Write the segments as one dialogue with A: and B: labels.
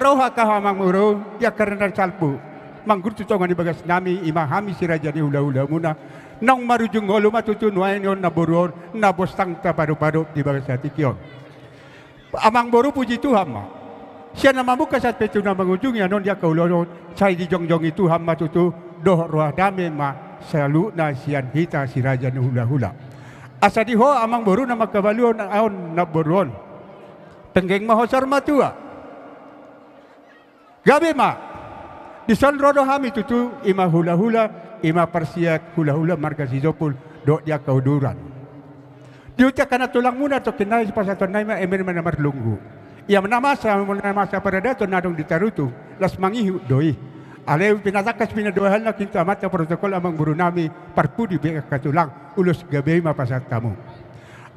A: roha kahamang muro dia karena salpu manggur tu tongan bagas nami imahami sirajani hula-hula muna nang marujung holo matutu nuain yon na boron na bostang ta paru-paru di bagas hati kion amang boru puji Tuhan ma siya na mamuka sa petu na mangujung ya non dia kaulon say di jongjong itu hama tutu doh roha dame ma salu na sian hita sirajani hula-hula asa di ho amang boru na makabaluon na aon na boron tenggeng mahosar matua gabi ma di sanrodo hami tutu ima hula-hula ima persiak hula-hula marga sizopul do dia kauduran diucap karena tulang muna to kenai pasatan naima emer manamar lunggu ia menamasa pada dato nadong ditarutu las mangihu doi ale pinatakas pinadohal na kita mata protokol amang buru nami parpudi beka katulang ulus gabi ma pasat tamu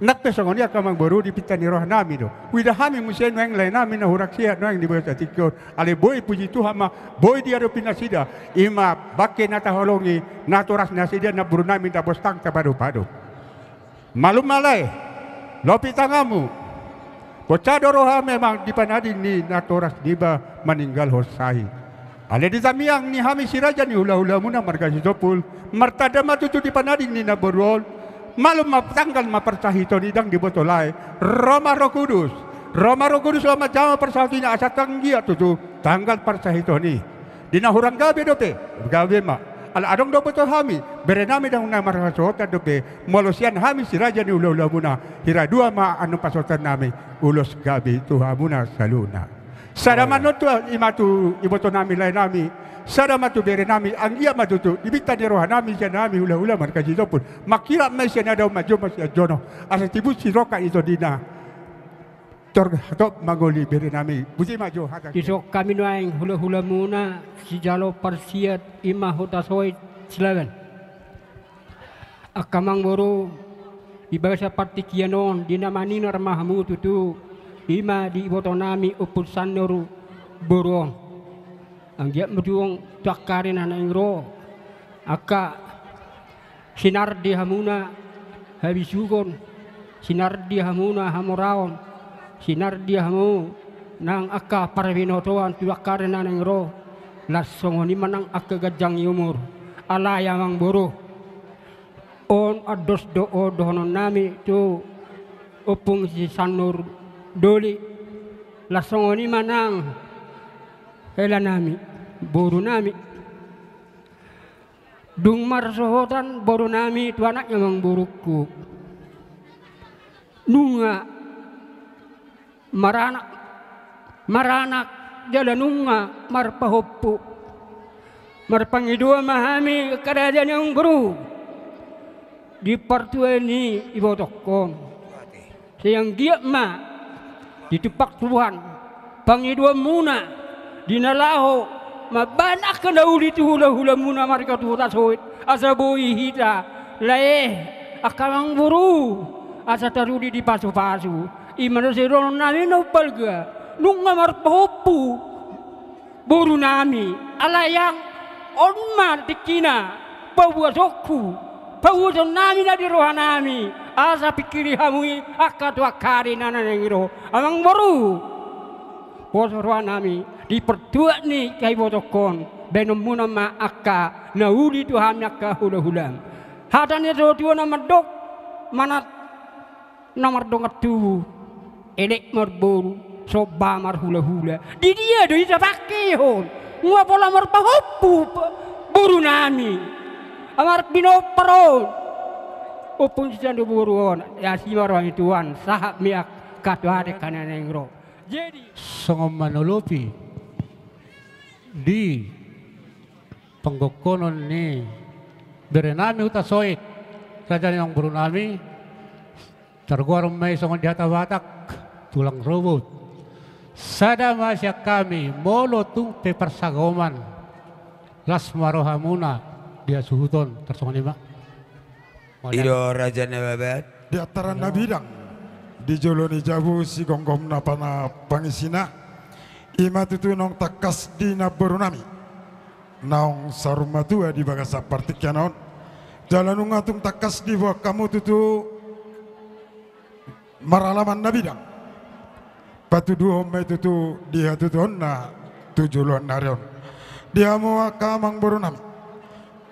A: nakpesongon dia kamang baru dipitani roh nami do. Wida hami musen yang lain nami na hurak sihat no yang dibaca tikor. Ale boy puji Tuhan ma boy dia do pinasida. Ima bakke nata holongi naturas nasida na buru nami ta bostang ta padu-padu. Malum malai lopi tangamu. Bocado roha memang dipanadi ni naturas diba meninggal hosahi. Ale di tamiang ni hami siraja ni hula-hula muna marga sidopul. Martada matutu dipanadi ni na borol. Malum tanggal mapersahito nidang dibotolai Roma Roh Kudus lama jama persahitinya asa tanggia tutu tanggal persahito ni dina hurang gabe dope gabe ma al adong do botol hami berenami dang na marasota dope molosian hami siraja ni ulah muna hira dua ma anu pasotan nami ulos gabe tuhamuna saluna sadaman tu imatu iboto nami lain nami sada matu bere nami ang iya matutu dibita ni roha nami siya nami hula-hula marka jito pun makira may siya na daw madyo masya jono asa tibut si roka ito dina torgato magoli bere nami buti majo hata
B: isok kami nuaing hula-hula muna si jalo parsiat ima hotasoy silagan akamang boro ibaga sa partikianon dinamani narmahamu tutu ima di iboto nami upulsan noru borong ang dia berjuang takarin anak ingro aka sinar di hamuna habisugon sinar di hamuna hamoraon sinar di hamu nang aka parwinotoan takarin anak ingro lasongoni manang aka gajang umur alayamang buru on ados do dohonon nami tu upung si sanur doli lasongoni manang hela nami boru nami dung marsohotan boru nami tu anaknya mang buruku nunga maranak jala nunga marpahoppu marpangidua mahami kerajaan yang guru di partuani ibotokon sayang dia ma ditupak Tuhan pangidua muna dinalaho mabanak ka dauli tu hula-hula muna marika tu tasoit asa boi hita lae akamang buru asa tarudi di pasu-pasu imano seron nami no palga nunga marpahopu buru nami alayang onma tikina pabuasokku pabuason nami na di rohanami asa pikiri hamui akatu akari nananengiro amang buru posoroa nami di pertua ni kai botokon benom muna ma akka na uli tu hamnya ka hula-hula hadane so tu na madok manat nomor dongatu elek marboru so ba mar hula-hula di dia do isa pakai hon ngua pola mar pahopu buru nami amar binopro opun siando buruon ya si marang ituan sahab miak katwade kananengro jadi
C: songom manolopi di penggokonon ni berenami utasoit saja yang berunami tergorong may songon di hatawatak tulang robot sada masya kami molo tung pepersagoman las marohamuna dia suhuton tersongon lima
D: ido raja nababat
E: di antara nabidang di joloni jabu si gonggom napana pangisina ima tutu nong takas di naborunami naong sarumatua di bagasa partikianon jalanung ngatung takas di bawah kamu tutu maralaman nabidang patu dua homai tutu di hatutun na tujulon narion dia mua kamang borunami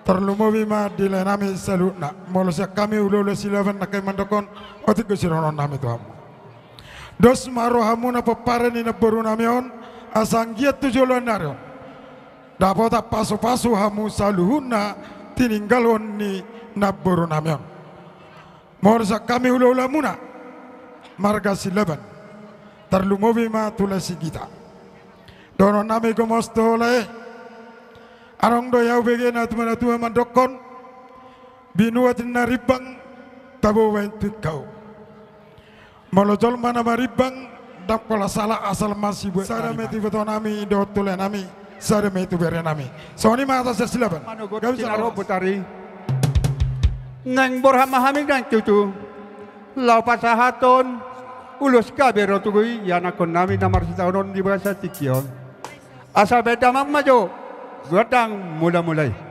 E: terlumowi ma dilenami salutna molosya kami ulole silavan nakai mandokon otik gesironon nami tuamu dos marohamuna pepareni na borunami on asanggiat tujulon narion dapota pasu-pasu hamu saluhuna tininggalon ni na borunami on molosya kami ulole muna marga silavan terlumowi ma tulasi kita dono nami gomosto le arong do yau bege na tumana tua mandokon binuat naribang tabo wentu kau molojol mana maribang dap kola salah asal masih buat sada meti beto nami do tule nami sada meti bere nami soni ma atas silaban
A: Gam sinaro putari nang borhamahami nang tutu lau pasahaton ulus kabero tugui yanakon nami namar sitaonon di bahasa tikion asal beda mang maju godang mula-mulai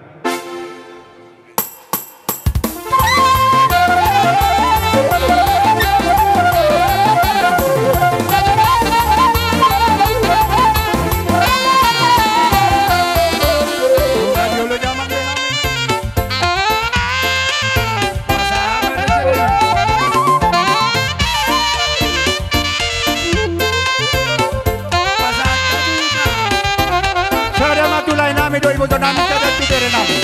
A: nami kada tibere nami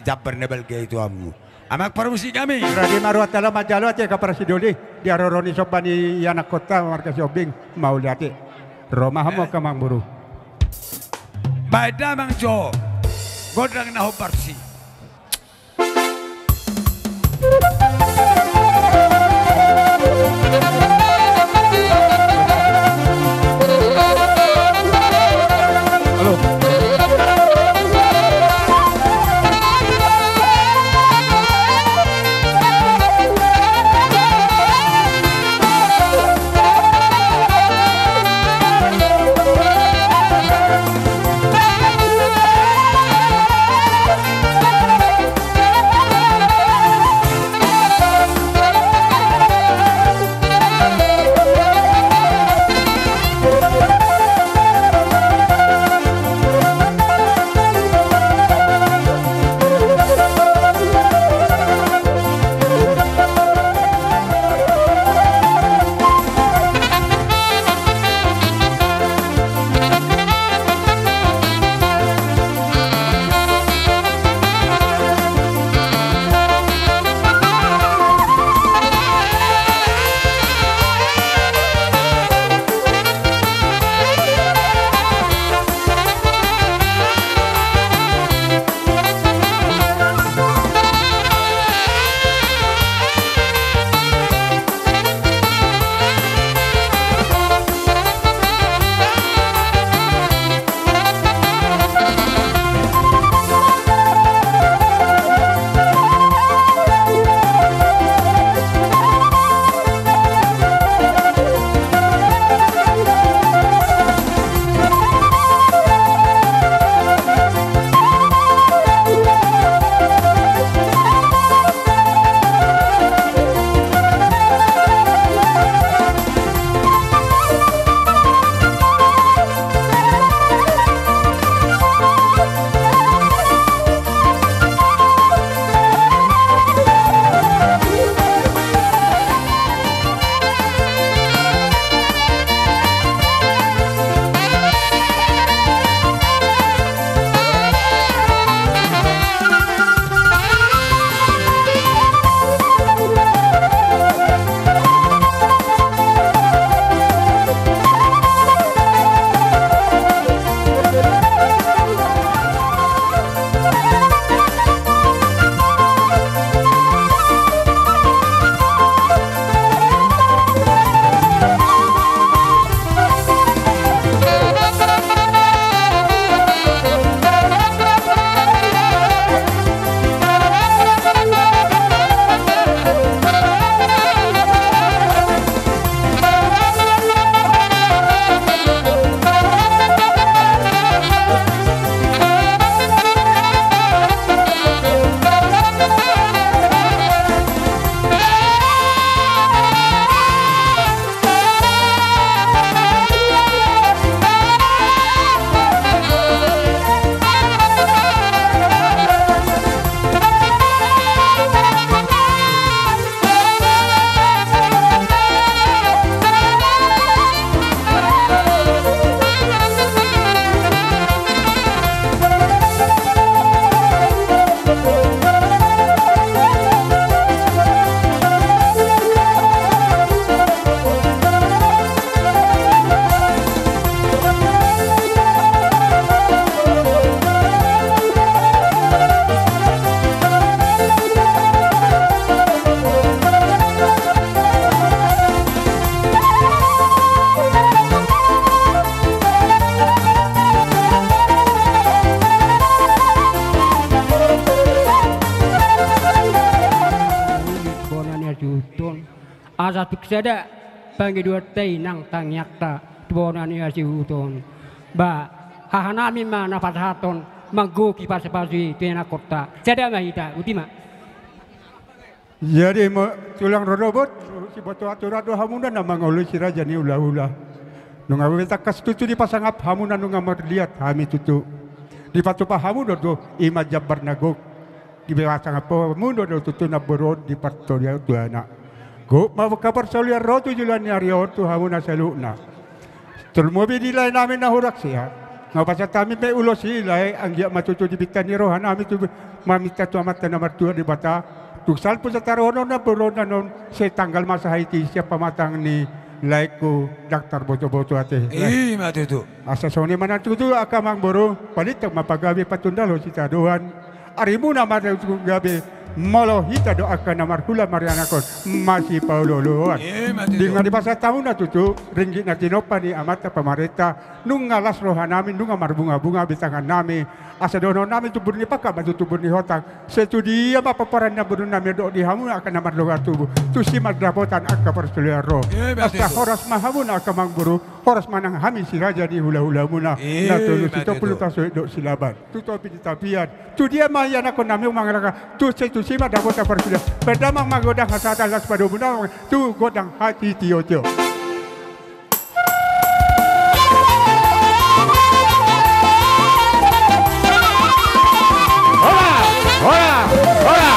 D: Jabar nebel ke itu amu. Amak permusi kami.
A: Radi maruat dalam majalah ya kapar sidoli di aroroni sobani anak kota markas obing mau lihat Roma hamo kamang buru.
D: Baida mang jo. Godang naho parsi.
F: Halo.
B: satu kesada bagi dua tay nang tangyakta tubonan ia si huton ba hahanami ma napasaton maggo kipas-pasi tena kota sada mahita utima.
A: Jadi tulang rodobot si batu aturado hamunan na mga ulo si raja ni ula-ula. Nung awit takas tutu di pasangap hamunan nung amarliat hami tutu. Di patu pa hamunan do ima jabar nagok. Di pasangap po hamunan do tutu na burod di partoria tuana. Go mawakabar sa uliar roto julan ni Aryo tu hamunan sa luna. Tulmobi nilay namin nahurak siya. Nga pasat kami may ulo sila ang giya matutu di bitan ni Rohan namin tu mamita tu amat na martua di bata. Tuksal po sa tarono na buron na nun sa tanggal masahaiti siya pamatang ni Laiko Dr. Boto-Boto ate.
D: Matutu.
A: Asa soni man ang tutu akamang buro palit ang mapagabi patundalo si Taduhan. Arimu na man ang gabi molo hita do akan na marhula Mariana kon masih Paulo luan. Dengan di pasar tahun na tutu ringgit na tinopa ni amata pamareta nung ngalas rohan namin nung marbunga-bunga bitangan namin. Asa dono namin tubur ni pakam atu tubur ni hotang. Setudia mapaparan na burun namin do di hamun akan na marluga tubuh. Tu si madrapotan akka persulero. Asa horas mahamun akan mangburu horas manang hami si raja di hula-hula muna. Na tulu sito puluh taso do silaban. Tu topi di tapian. Tu dia mayan ako namin mangalaka. Tu si madrapotan persulero. Berdamang magodang hasata las pada bunda. Tu godang hati tio-tio.
D: Hola, hola.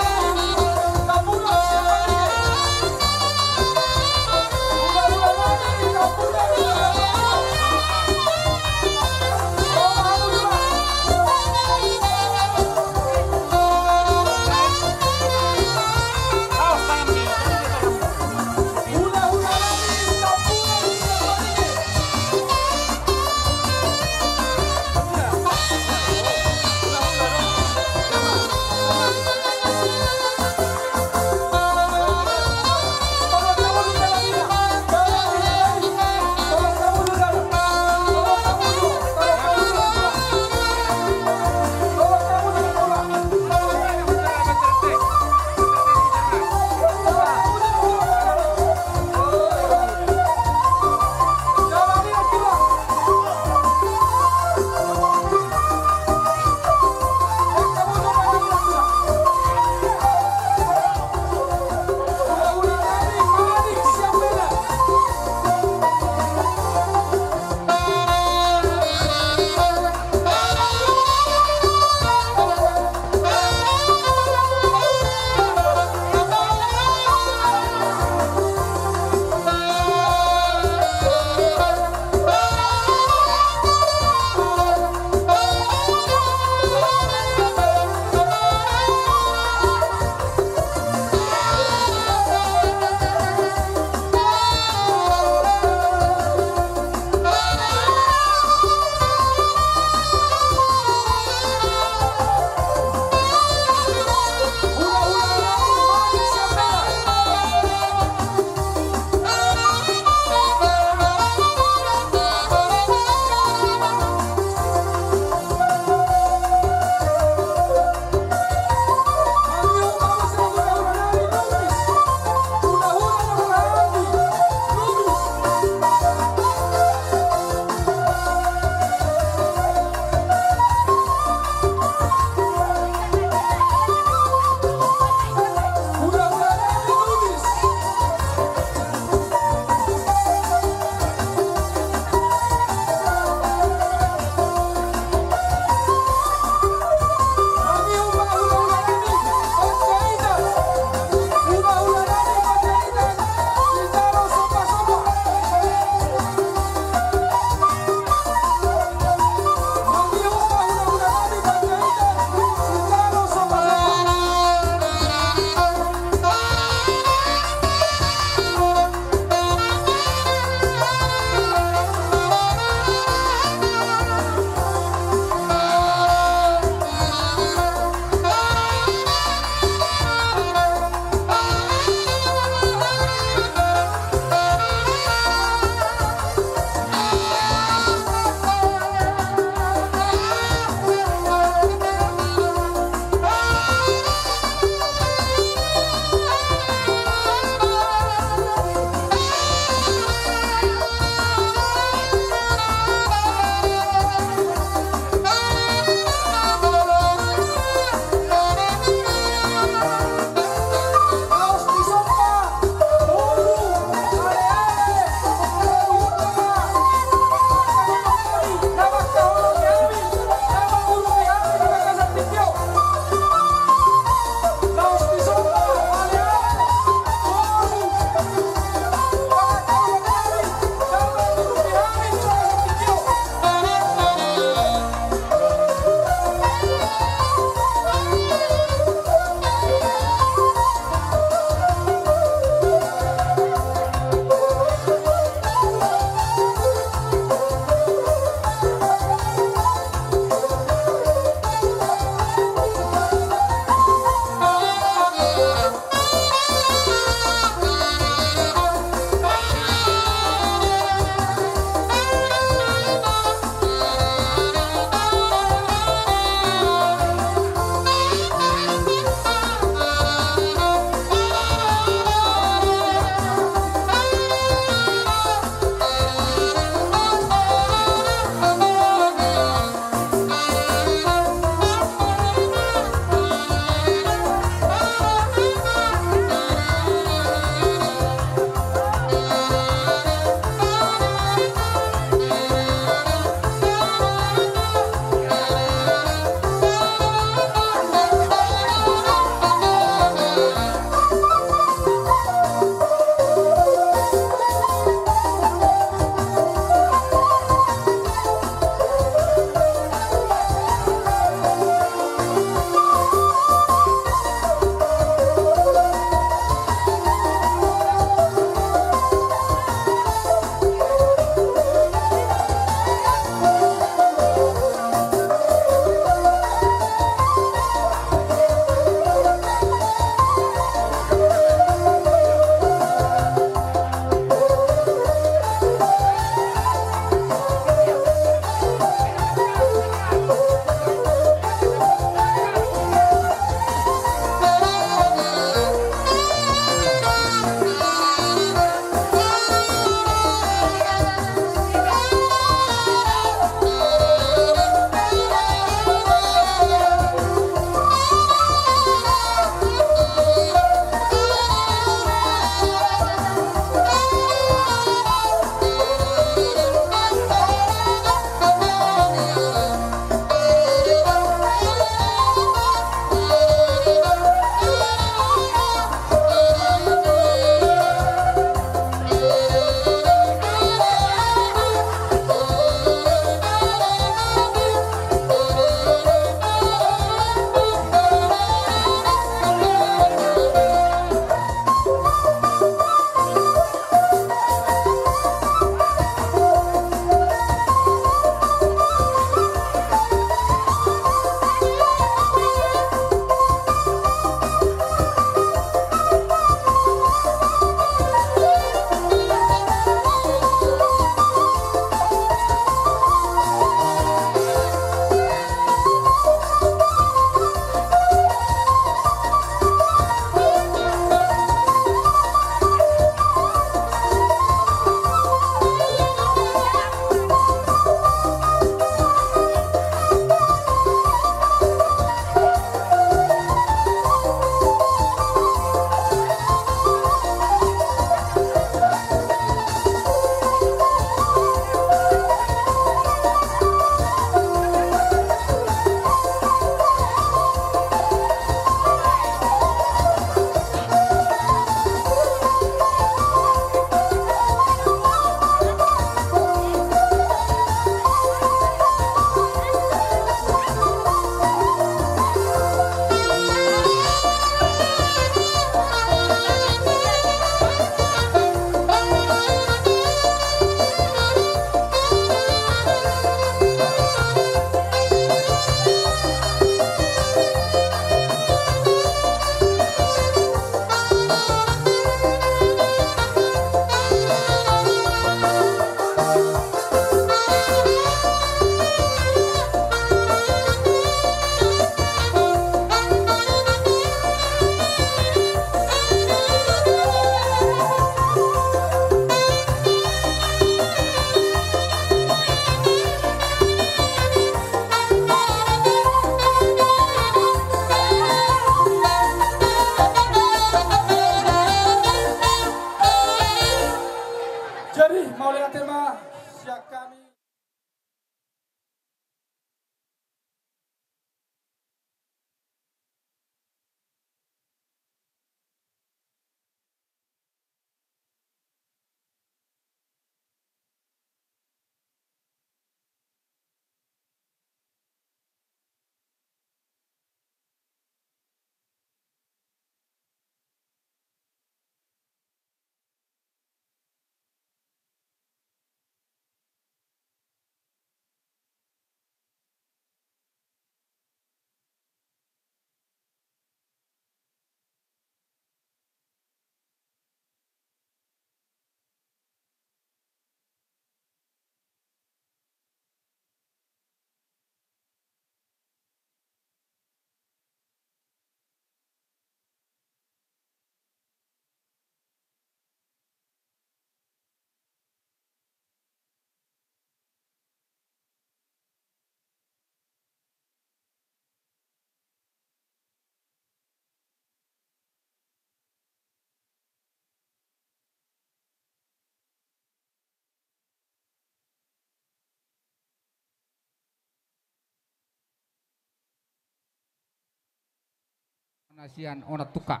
F: Nasian onat tuka.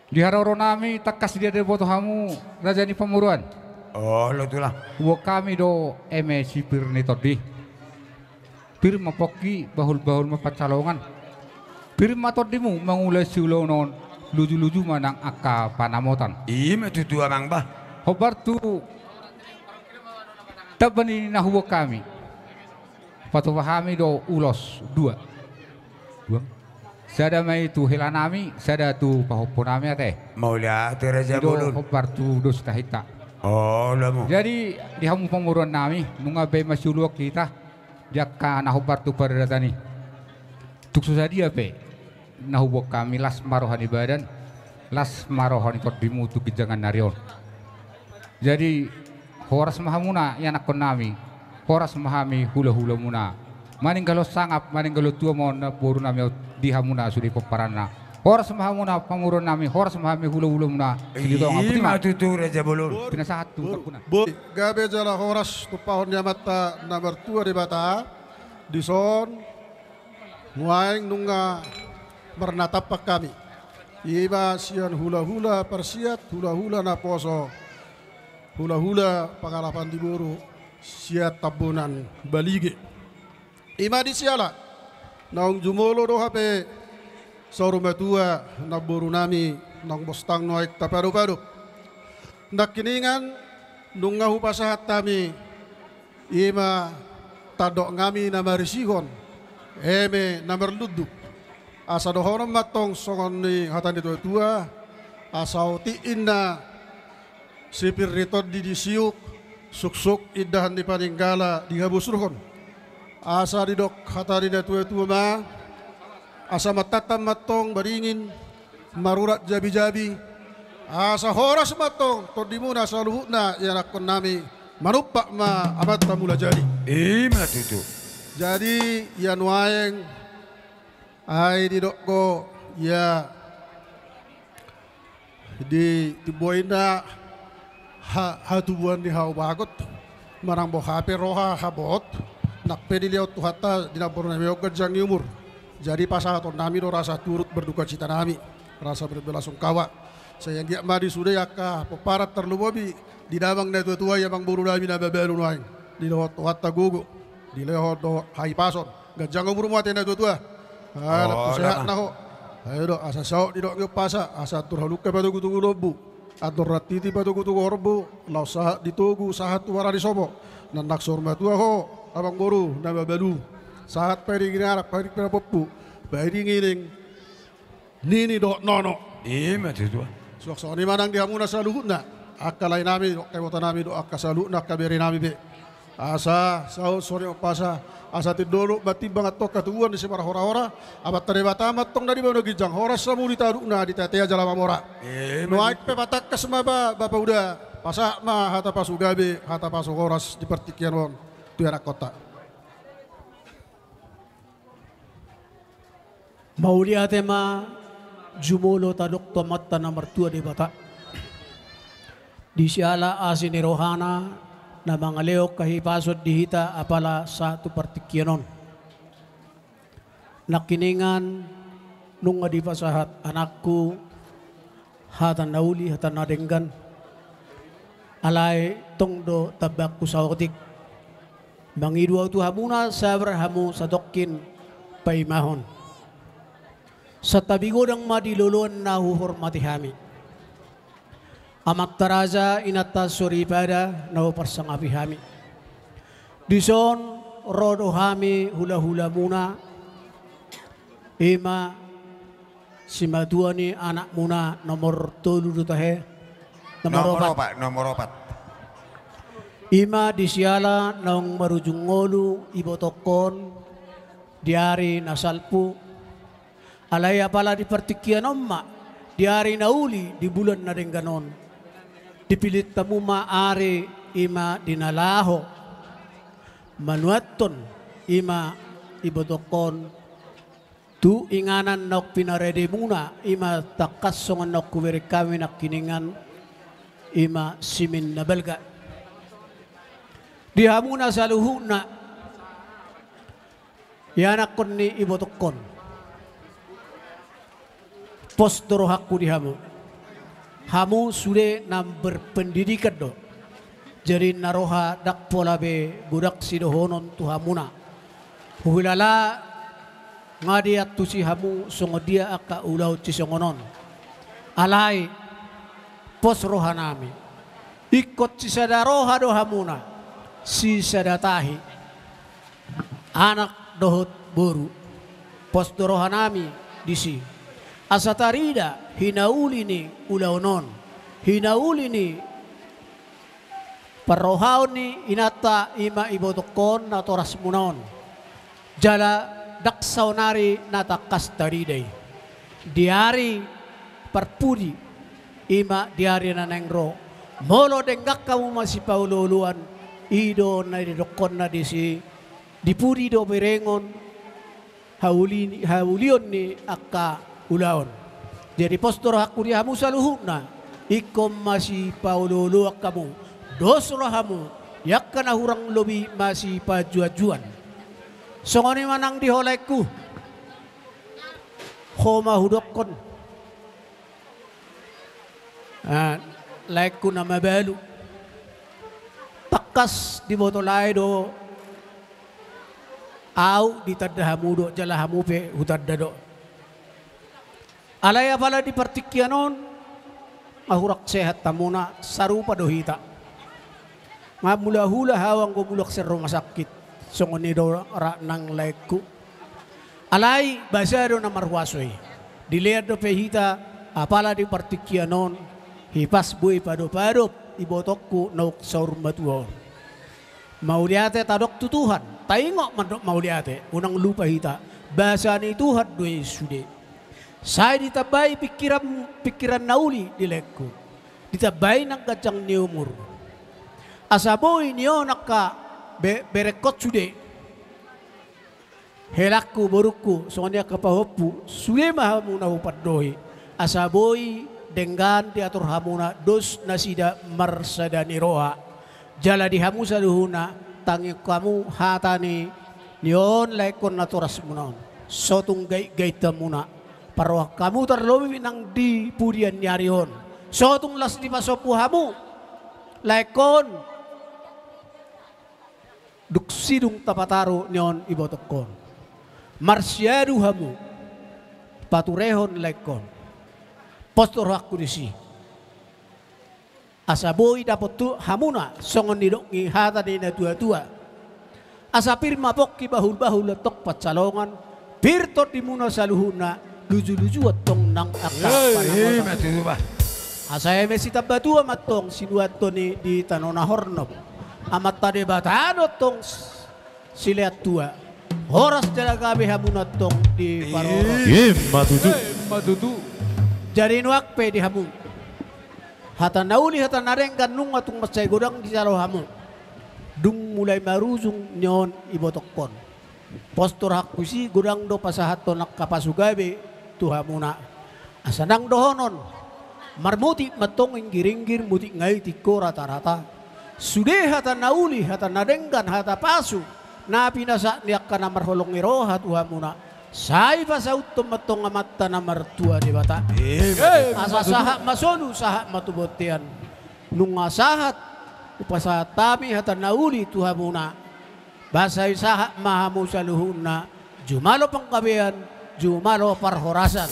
F: Di haroro nami takas dia de boto hamu rajani pemuruan.
D: Oh, lo tulah.
F: Wo kami do eme sipir ni todi. Pir mapoki bahul-bahul mapacalongan. Pir matodimu mangulai siulonon luju-luju manang aka panamotan.
D: Ima tutu amang bah.
F: Hobar tu tabani na huwo kami. Patu pahami do ulos dua. Sada mai tu helanami, sada tu pahoponami ate.
D: Maulia tu Raja
F: Do
D: Bulun.
F: hobar tu dos tahita.
D: Oh, lamu.
F: Jadi di hamu pemuruan nami nunga be masuluak kita jaka na hobar tu pada tani. Tuk susah dia pe. Na hubok kami las marohani badan, las marohani kot bimu tu gijangan narion. Jadi horas mahamuna yang nakon nami, horas mahami hula-hula muna. Maning kalau sangap, maning kalau tua mau na puru nami di hamuna sudi peparana. Horas mahamuna pamurun nami, horas mahami hula-hula muna.
D: Ima tutu Raja Bulun.
F: Pinasahat tu kapuna.
G: Gabe jala horas tu pahon yamata nomor 2 di bata di son muaing nunga bernatapak kami. Iba sian hula-hula persiat hula-hula na poso hula-hula pangalapan di buru siat tabunan balige. Ima di siala naung jumolo do hape soruma tua na buru nami nang bostang noik tapadu-padu. Nakiningan nunga hupasahat kami ima tadok ngami na marisihon eme na merluduk asa dohonom matong songon ni hatan di tua asau tiin na sipir ritod di disiuk suksuk idahan di paninggala di habusruhon asa di dok hatan di tua ma asa matatam matong baringin marurat jabi-jabi asa horas matong todimuna sa luhutna yanakon nami manupak ma amat tamula jadi.
D: Ima tutu.
G: Jadi yan waeng ay di doko ya di tiboy na hatubuan di haubagot marang bohape roha habot nakpedi liaw tuhata dinabor na miyog gadyang umur. Jadi pasahaton nami do rasa turut berduka cita nami rasa berbelasungkawa. Sayang dia madi sudah yaka peparat terlubobi di damang na tua ya bang buru nami na babelu noaing di lewat tuhata gugu di lewat do hai pason gajang umur muatin na tua anak sehat na ho ayo do asa sao di do pasa asa turhaluka padu gutu lobu atur ratiti padu gutu orbu lau sahat ditugu sahat tuara di sobo nanak sorma tua ho abang buru na babelu sahat peri ginarak peri perapopu peri ngiring nini do nono
D: Ima tutu.
G: so ni manang dia muna sa luhut na akalay nami do kewata nami do akasalu na kaberi nami be asa sao sore pasa asa tidolo batibang ato katuan di semara hora-hora abat teribata matong dari bawah gijang horas samuli taru na di tetea jala mamora noait pe batak kasmaba bapa udah pasa ma hata pasu gabe hata pasu horas di pertikian won tu anak kota.
H: Maulia tema jumulo tadok tomata nomor 2 di bata. Di siala asin ni rohana na mga leok kahipasod dihita apala sa tupartikyanon. Nakiningan nung adipasahat anakku hatan nauli hatan nadenggan alay tongdo tabak ku sa otik. Mangidwa tu hamuna sabar hamu sa dokin paimahon. Sa tabigo ng madilulon na huhormati hami. Amat taraza inatas suripada na huparsangapi hami. Dison rodo hami hula-hula muna. Ima si madua ni anak muna nomor 3 dutahe.
D: Nomor opat.
H: Ima disiala nang marujung ngolu ibotokon diari nasalpu. Alaya pala di pertikian omma di hari nauli di bulan na rin ganon. Dipilit tamu maari ima dinalaho. Manuaton ima ibodokon. Tu inganan nok pinarede muna ima takasongan nok kuwiri kami nakiningan ima simin na belga. Dihamuna sa luhuna. Yanak kon ni ibodokon. Postoro hakku di hamu. Hamu sudah nam berpendidikan do. Jadi naroha dak pola be budak sidohonon tu hamuna. Huilala ngadiat tu si hamu songodia aka ulau cisongonon. Alai pos rohanami. Ikut si sadaroha do hamuna. Si sadatahi. Anak dohot boru. Pos rohanami disi. Asatarida hinauli ni ulaunon. Hinauli ni parohaw ni inata ima ibotokon na toras munon. Jala daksaunari natakas tariday. Diari parpudi ima diari na nengro. Molo denggak kamu masih paululuan. Ido na idokon na disi. Dipudi do berengon. Haulion ni akka ulaon. Jadi postor hakku di hamu saluhuna. Ikom masih paululuak kamu. Dosrahamu yakkan hurang lobi masih pajuajuan. Songoni manang diholekku. Homa hudokon. Laikku nama balu. Takas di botolai do. Au ditadahamu do jalahamu pe hutadado. Alaya pala di partikianon. Ahurak sehat tamuna sarupa dohita. Nga mula-hula hawang ko mulak sa rumah sakit. Songoni do nang laikku. Alay basado na marwasoy. Dilihat do pehita apala di partikianon. Hipas buhay padop-padop. Ibotokku nauk saur matuon. Mauliate tadok tutuhan. Taingok mandok mauliate. Unang lupa hita. Basa ni Tuhan doy sude. Saya ditabay pikiran nauli di laikku. Ditabay ng kajang ni umur. Asaboy niyo naka berekot sude. Helakku borukku soalnya kapahopu sude mahamu na upaddohi. Asaboy dengan diatur hamuna dos nasida marsadani roha. Jala di hamu saluhuna tangi kamu hatani niyon laikon naturas munaon. Sotung gaita muna. Parwah kamu terlobi nang di pudian nyarion. Sotung las di pasopu hamu. Laikon duksidung tapataro nyon ibotokon. Marsyadu hamu. Paturehon laikon. Postor hakku disi. Asaboy dapat tu hamuna. Songon nidok ngi hata di na tua-tua. Asapir mapok ki bahul-bahul letok pacalongan. Pirtot di muna saluhuna. Luju-luju atong nang akap. Asaya mesita batua matong sinuat ni di tanona hornop. Amat tade batano tong siliat tua. Horas jala gabi hamunat tong di paroro.
F: Matutu.
H: Jadi nuakpe di hamun. Hata nauli hata narengkan nung atung masay godang di jalo hamun. Dung mulai maruzung nyon ibotokon. Postur hakku si godang do pasahato nakapasugabe tu hamuna. Asanang dohonon. Marmuti matong inggiringgir muti ngai tiko rata-rata. Sude hata nauli, hata nadenggan, hata pasu. Na pinasa niyak ka na marholong iroha tuha muna. Say pa sa utom matong amata na martua di bata. Asa saha masonu, saha matubotian. Nung asahat, upasahat tami hata nauli tuha muna. Basay saha mahamu sa luhuna. Jumalo pang kabihan, jumalo parhorasan.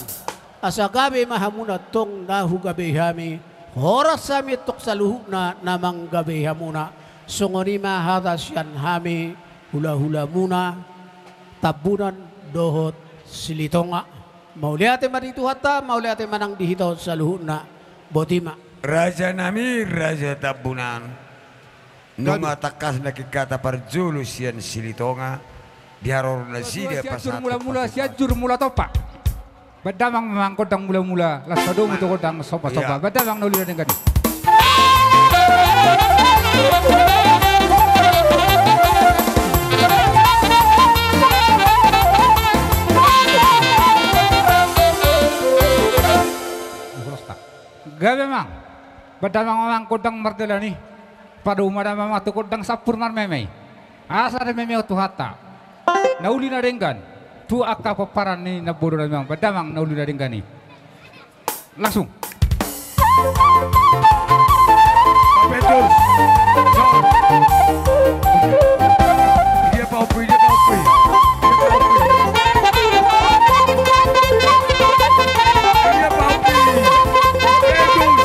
H: Asa gabi mahamuna tong nahu gabi hami. Horas sami tok sa luhuna namang gabi hamuna. Sungoni mahatas yan hami. Hula-hula muna. Tabunan dohot silitonga. Mauliate maritu hata. Mauliate manang dihitaw sa luhuna. Botima.
D: Raja nami, raja tabunan. Nung atakas nakikata parjulus yan silitonga. Diharor na siya
F: pasat. Mula-mula siya jur mula topa. Badamang memang kodang mula-mula las kado mutu kodang sopa-sopa. Badamang nuli dengan gadi. Gak memang. Badamang memang kodang merdela nih. Pada umada memang tu kodang sapur mar memei. Asal memei tu hata. Nauli na dengan. Tu akka paparan ni na bodo memang badamang nauli na dengan ni. langsung.
D: Petrus. John. Dia Pak Opui, dia Pak Opui. Dia Pak Opui. Petrus.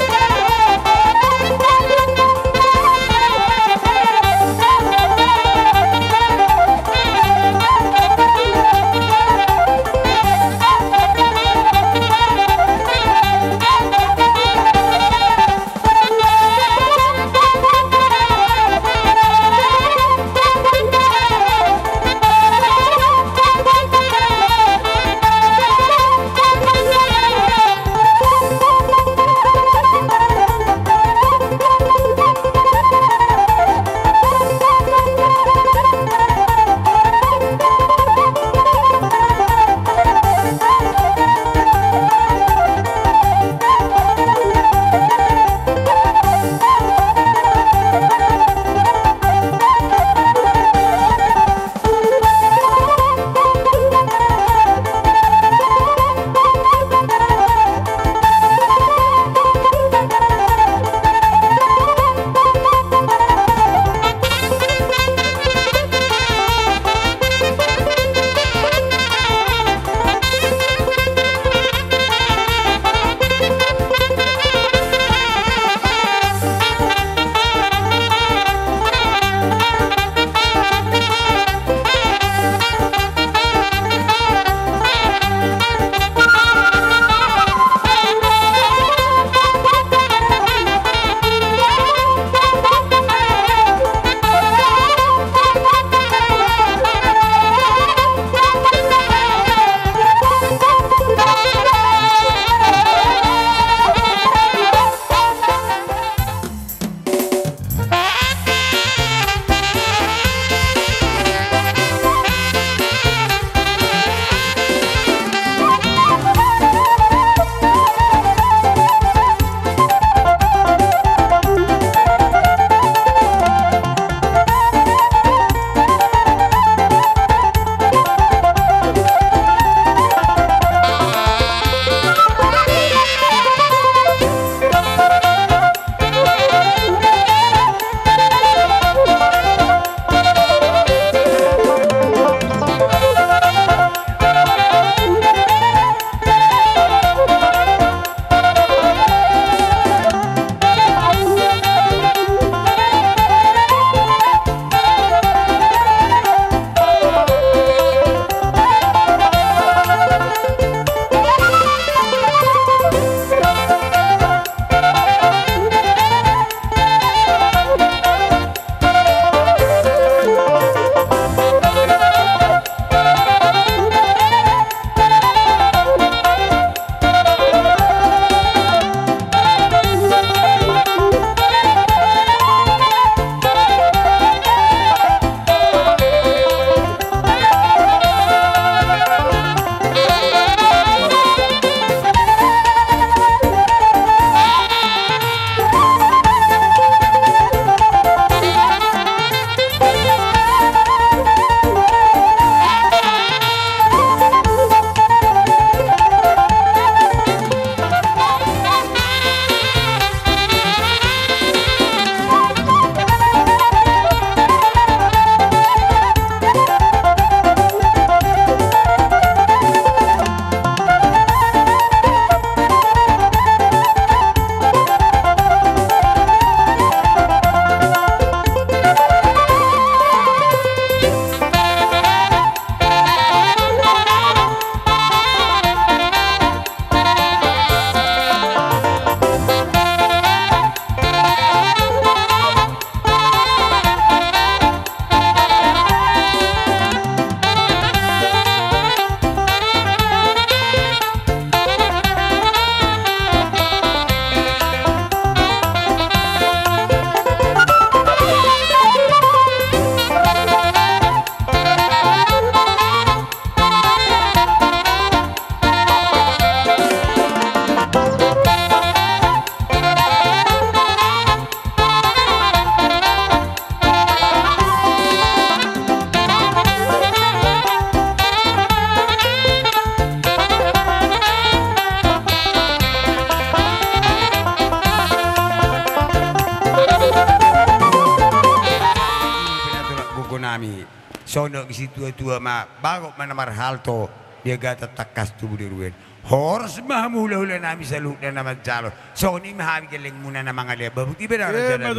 D: sono si tua-tua ma bago manamar halto dia gata takas tubuh di ruin horas mahamula-hula nami sa luk na naman jalo so ni mahami galing muna na mga leba buti ba na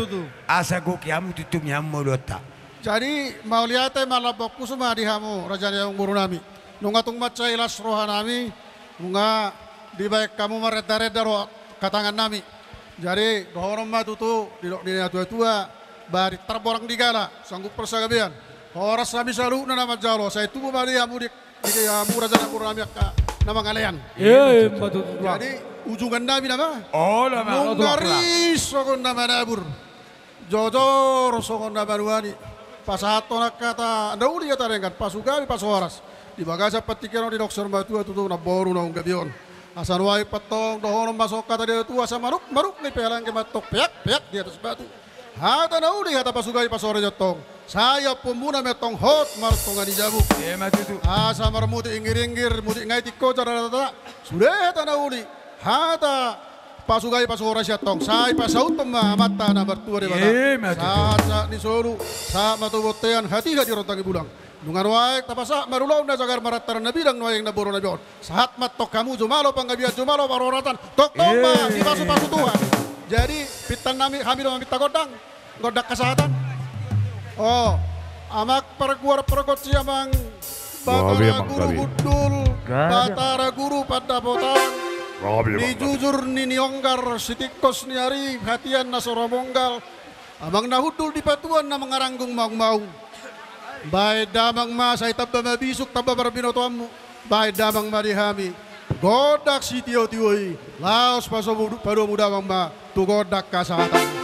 D: asa go kiamu tutum yamu lota.
G: Jadi mau lihat malabok kusuma di hamu raja yang guru nami nunga tung macai las roha nami nunga di baik kamu mereda-reda roh katangan nami. Jadi dohorom ma tutu di tua-tua bari terborang di gala sanggup persagabian horas nami salu na nama jalo saya tubuh bari hamu di hamu raja yang guru nami nama kalian. Jadi ujungan nami nama
D: oh nama
G: nungari sokon nama nabur jojor sokon nama nuani pasato nakata ndauli kata dengan pasugawi pasuaras di bagasa patikan di dokter batu tutu na boru na unggabion asan wai patong dohono masuk kata dia tua sama maruk ni pelang ke matok peak di atas batu hata nauli kata pasugawi pasuaras jotong saya pemuna metong hot martonga di jabu asa marmuti ingir muti ngai tiko cara sudah hata nauli hata pasugai pasuoras jatong sai pasaut pema mata na bertua di bata saat ni solu saat matu botean hati di rotangi bulang dungan waek tapasa marulau na jagar maratar na bilang noyeng na boro na bion saat matok kamu jumalo panggabian jumalo paroratan tok tomba di pasu Tuhan jadi pitan nami kami dong pita godak kesehatan oh amak perguar siamang batara guru budul batara guru pada potang ni jujur ni nionggar sitikos ni ari hatian na soromonggal amang nahudul di patuan na mangaranggung maung-maung bae damang ma say tabba mabisuk tabba barbinotoammu bae damang marihami godak si tio-tioi laos paso padu mudawang ma tu godak kasahatan